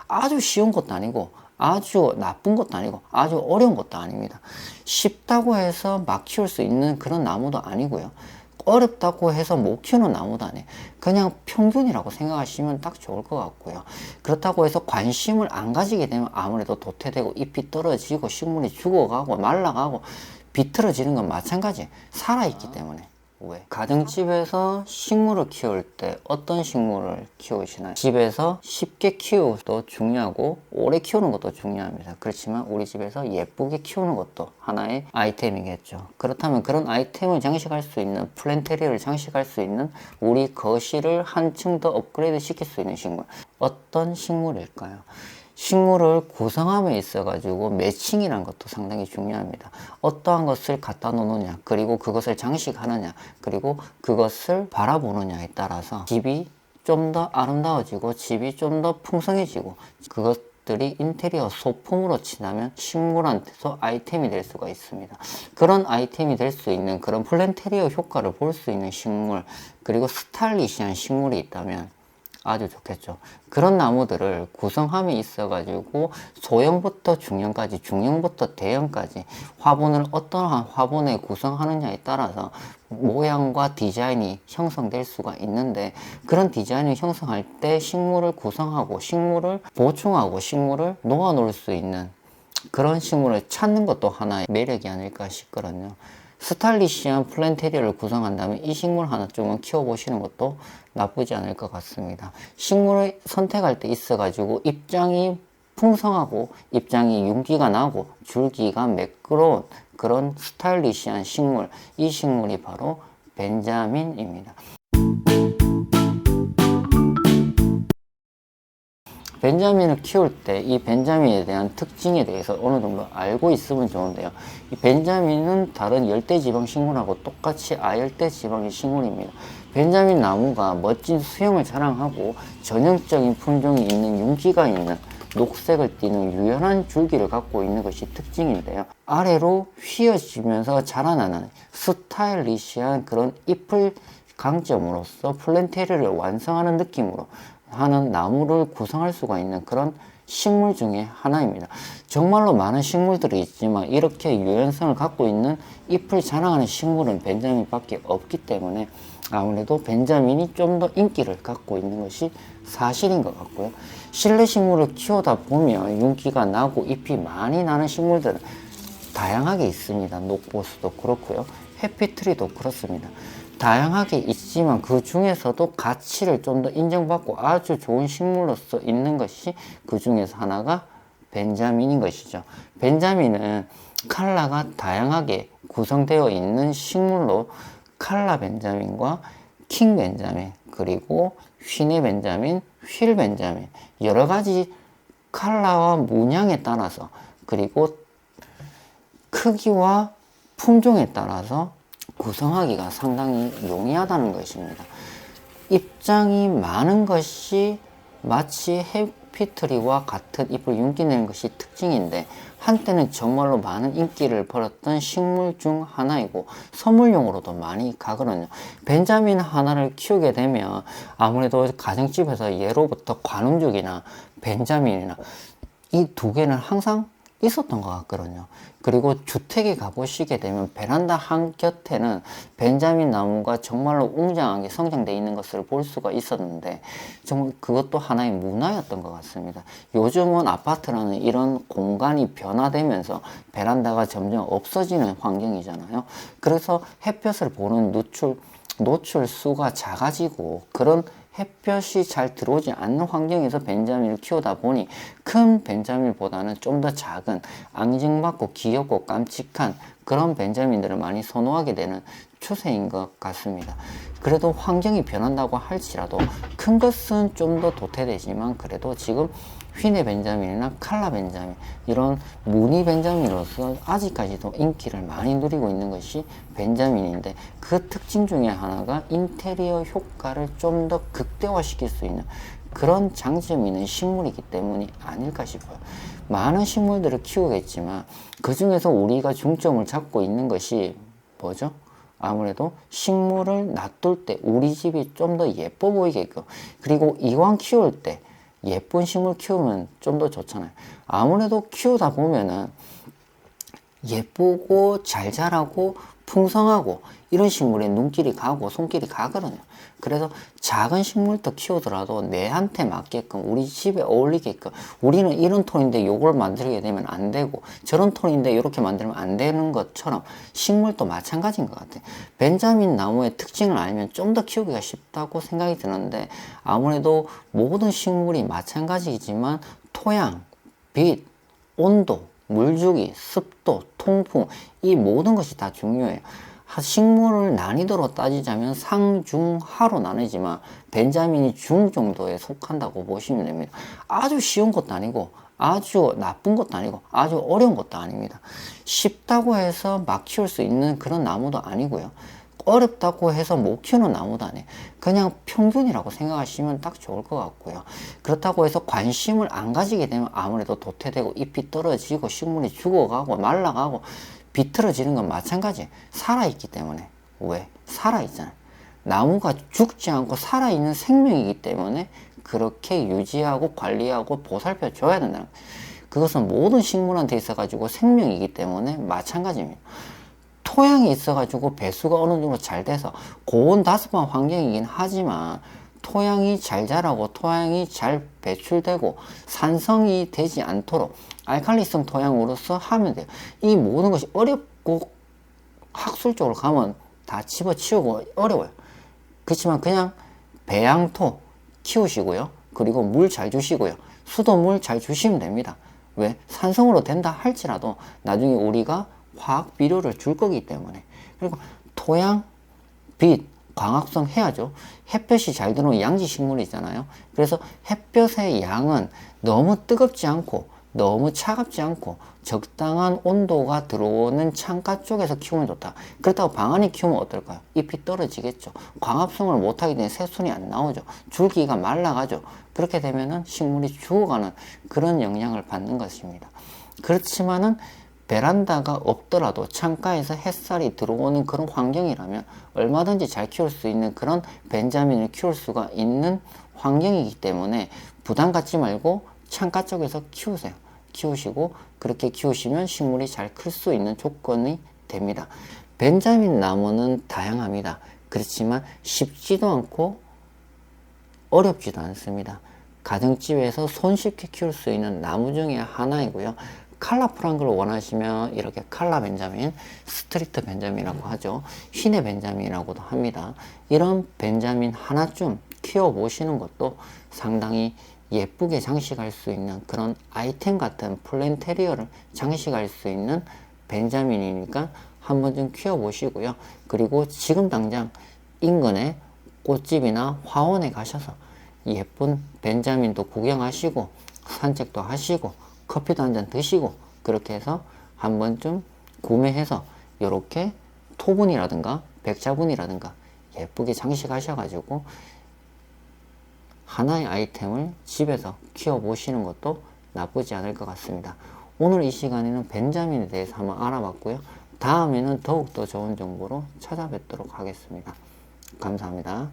아주 쉬운 것도 아니고 아주 나쁜 것도 아니고 아주 어려운 것도 아닙니다. 쉽다고 해서 막 키울 수 있는 그런 나무도 아니고요. 어렵다고 해서 못 키우는 나무도 아니에요. 그냥 평균이라고 생각하시면 딱 좋을 것 같고요. 그렇다고 해서 관심을 안 가지게 되면 아무래도 도태되고 잎이 떨어지고 식물이 죽어가고 말라가고 비틀어지는 건 마찬가지예요. 살아있기 때문에. 왜? 가정집에서 식물을 키울 때 어떤 식물을 키우시나요? 집에서 쉽게 키우도 중요하고 오래 키우는 것도 중요합니다. 그렇지만 우리 집에서 예쁘게 키우는 것도 하나의 아이템이겠죠. 그렇다면 그런 아이템을 장식할 수 있는, 플랜테리어를 장식할 수 있는 우리 거실을 한층 더 업그레이드 시킬 수 있는 식물, 어떤 식물일까요? 식물을 구성함에 있어 가지고 매칭이라는 것도 상당히 중요합니다. 어떠한 것을 갖다 놓느냐, 그리고 그것을 장식하느냐, 그리고 그것을 바라보느냐에 따라서 집이 좀 더 아름다워지고 집이 좀 더 풍성해지고, 그것들이 인테리어 소품으로 친다면 식물한테서 아이템이 될 수가 있습니다. 그런 아이템이 될 수 있는 그런 플랜테리어 효과를 볼 수 있는 식물, 그리고 스타일리시한 식물이 있다면 아주 좋겠죠. 그런 나무들을 구성함에 있어 가지고 소형부터 중형까지, 중형부터 대형까지 화분을 어떠한 화분에 구성하느냐에 따라서 모양과 디자인이 형성될 수가 있는데, 그런 디자인을 형성할 때 식물을 구성하고 식물을 보충하고 식물을 놓아 놓을 수 있는 그런 식물을 찾는 것도 하나의 매력이 아닐까 싶거든요. 스타일리시한 플랜테리어를 구성한다면 이 식물 하나쯤은 키워보시는 것도 나쁘지 않을 것 같습니다. 식물을 선택할 때 있어가지고 입장이 풍성하고 입장이 윤기가 나고 줄기가 매끄러운 그런 스타일리시한 식물, 이 식물이 바로 벤자민입니다. 벤자민을 키울 때 이 벤자민에 대한 특징에 대해서 어느 정도 알고 있으면 좋은데요. 이 벤자민은 다른 열대지방 식물하고 똑같이 아열대지방의 식물입니다. 벤자민 나무가 멋진 수영을 자랑하고 전형적인 품종이 있는 윤기가 있는 녹색을 띠는 유연한 줄기를 갖고 있는 것이 특징인데요. 아래로 휘어지면서 자라나는 스타일리시한 그런 잎을 강점으로써 플랜테리어를 완성하는 느낌으로 하는 나무를 구성할 수가 있는 그런 식물 중에 하나입니다. 정말로 많은 식물들이 있지만 이렇게 유연성을 갖고 있는 잎을 자랑하는 식물은 벤자민밖에 없기 때문에 아무래도 벤자민이 좀 더 인기를 갖고 있는 것이 사실인 것 같고요. 실내 식물을 키우다 보면 윤기가 나고 잎이 많이 나는 식물들은 다양하게 있습니다. 녹보수도 그렇고요. 해피트리도 그렇습니다. 다양하게 있지만 그 중에서도 가치를 좀 더 인정받고 아주 좋은 식물로서 있는 것이 그 중에서 하나가 벤자민인 것이죠. 벤자민은 칼라가 다양하게 구성되어 있는 식물로 칼라 벤자민과 킹 벤자민, 그리고 휘네 벤자민, 휠 벤자민, 여러 가지 칼라와 문양에 따라서, 그리고 크기와 품종에 따라서 구성하기가 상당히 용이하다는 것입니다. 입장이 많은 것이 마치 해피트리와 같은 잎을 윤기내는 것이 특징인데, 한때는 정말로 많은 인기를 벌였던 식물 중 하나이고 선물용으로도 많이 가거든요. 벤자민 하나를 키우게 되면 아무래도 가정집에서 예로부터 관음죽이나 벤자민이나 이 두 개는 항상 있었던 것 같거든요. 그리고 주택에 가보시게 되면 베란다 한곁에는 벤자민 나무가 정말로 웅장하게 성장되어 있는 것을 볼 수가 있었는데, 정말 그것도 하나의 문화였던 것 같습니다. 요즘은 아파트라는 이런 공간이 변화되면서 베란다가 점점 없어지는 환경이잖아요. 그래서 햇볕을 보는 노출수가 작아지고 그런 햇볕이 잘 들어오지 않는 환경에서 벤자민을 키우다 보니 큰 벤자민보다는 좀 더 작은 앙증맞고 귀엽고 깜찍한 그런 벤자민들을 많이 선호하게 되는 추세인 것 같습니다. 그래도 환경이 변한다고 할지라도 큰 것은 좀 더 도태되지만 그래도 지금 휘네 벤자민이나 칼라 벤자민, 이런 무늬 벤자민으로서 아직까지도 인기를 많이 누리고 있는 것이 벤자민인데, 그 특징 중에 하나가 인테리어 효과를 좀 더 극대화시킬 수 있는 그런 장점이 있는 식물이기 때문이 아닐까 싶어요. 많은 식물들을 키우겠지만 그 중에서 우리가 중점을 잡고 있는 것이 뭐죠? 아무래도 식물을 놔둘 때 우리 집이 좀 더 예뻐 보이게끔, 그리고 이왕 키울 때 예쁜 식물 키우면 좀 더 좋잖아요. 아무래도 키우다 보면은 예쁘고 잘 자라고 풍성하고 이런 식물에 눈길이 가고 손길이 가거든요. 그래서 작은 식물도 키우더라도 내한테 맞게끔 우리 집에 어울리게끔 우리는 이런 톤인데 요걸 만들게 되면 안 되고 저런 톤인데 이렇게 만들면 안 되는 것처럼 식물도 마찬가지인 것 같아요. 벤자민 나무의 특징을 알면 좀 더 키우기가 쉽다고 생각이 드는데 아무래도 모든 식물이 마찬가지이지만 토양, 빛, 온도, 물주기, 습도, 통풍 이 모든 것이 다 중요해요. 식물을 난이도로 따지자면 상, 중, 하로 나뉘지만 벤자민이 중 정도에 속한다고 보시면 됩니다. 아주 쉬운 것도 아니고 아주 나쁜 것도 아니고 아주 어려운 것도 아닙니다. 쉽다고 해서 막 키울 수 있는 그런 나무도 아니고요. 어렵다고 해서 못 키우는 나무도 아니에요. 그냥 평균이라고 생각하시면 딱 좋을 것 같고요. 그렇다고 해서 관심을 안 가지게 되면 아무래도 도태되고 잎이 떨어지고 식물이 죽어가고 말라가고 비틀어지는 건 마찬가지예요. 살아있기 때문에. 왜? 살아있잖아요. 나무가 죽지 않고 살아있는 생명이기 때문에 그렇게 유지하고 관리하고 보살펴 줘야 된다는 거예요. 그것은 모든 식물한테 있어가지고 생명이기 때문에 마찬가지입니다. 토양이 있어가지고 배수가 어느 정도 잘 돼서 고온다습한 환경이긴 하지만 토양이 잘 자라고 토양이 잘 배출되고 산성이 되지 않도록 알칼리성 토양으로서 하면 돼요. 이 모든 것이 어렵고 학술적으로 가면 다 집어치우고 어려워요. 그렇지만 그냥 배양토 키우시고요. 그리고 물 잘 주시고요. 수돗물 잘 주시면 됩니다. 왜? 산성으로 된다 할지라도 나중에 우리가 화학 비료를 줄 거기 때문에. 그리고 토양, 빛, 광합성 해야죠. 햇볕이 잘 들어오는 양지 식물이 있잖아요. 그래서 햇볕의 양은 너무 뜨겁지 않고 너무 차갑지 않고 적당한 온도가 들어오는 창가 쪽에서 키우면 좋다. 그렇다고 방 안에 키우면 어떨까요? 잎이 떨어지겠죠. 광합성을 못하게 되면 새순이 안 나오죠. 줄기가 말라가죠. 그렇게 되면은 식물이 죽어가는 그런 영향을 받는 것입니다. 그렇지만은 베란다가 없더라도 창가에서 햇살이 들어오는 그런 환경이라면 얼마든지 잘 키울 수 있는 그런 벤자민을 키울 수가 있는 환경이기 때문에 부담 갖지 말고 창가 쪽에서 키우세요. 키우시고 그렇게 키우시면 식물이 잘 클 수 있는 조건이 됩니다. 벤자민 나무는 다양합니다. 그렇지만 쉽지도 않고 어렵지도 않습니다. 가정집에서 손쉽게 키울 수 있는 나무 중에 하나이고요. 컬러풀한 걸 원하시면 이렇게 컬러 벤자민, 스트리트 벤자민이라고 하죠. 흰의 벤자민이라고도 합니다. 이런 벤자민 하나쯤 키워보시는 것도 상당히 예쁘게 장식할 수 있는 그런 아이템 같은 플랜테리어를 장식할 수 있는 벤자민이니까 한 번쯤 키워보시고요. 그리고 지금 당장 인근에 꽃집이나 화원에 가셔서 예쁜 벤자민도 구경하시고 산책도 하시고 커피도 한 잔 드시고 그렇게 해서 한 번쯤 구매해서 이렇게 토분이라든가 백자분이라든가 예쁘게 장식하셔가지고 하나의 아이템을 집에서 키워보시는 것도 나쁘지 않을 것 같습니다. 오늘 이 시간에는 벤자민에 대해서 한번 알아봤고요. 다음에는 더욱더 좋은 정보로 찾아뵙도록 하겠습니다. 감사합니다.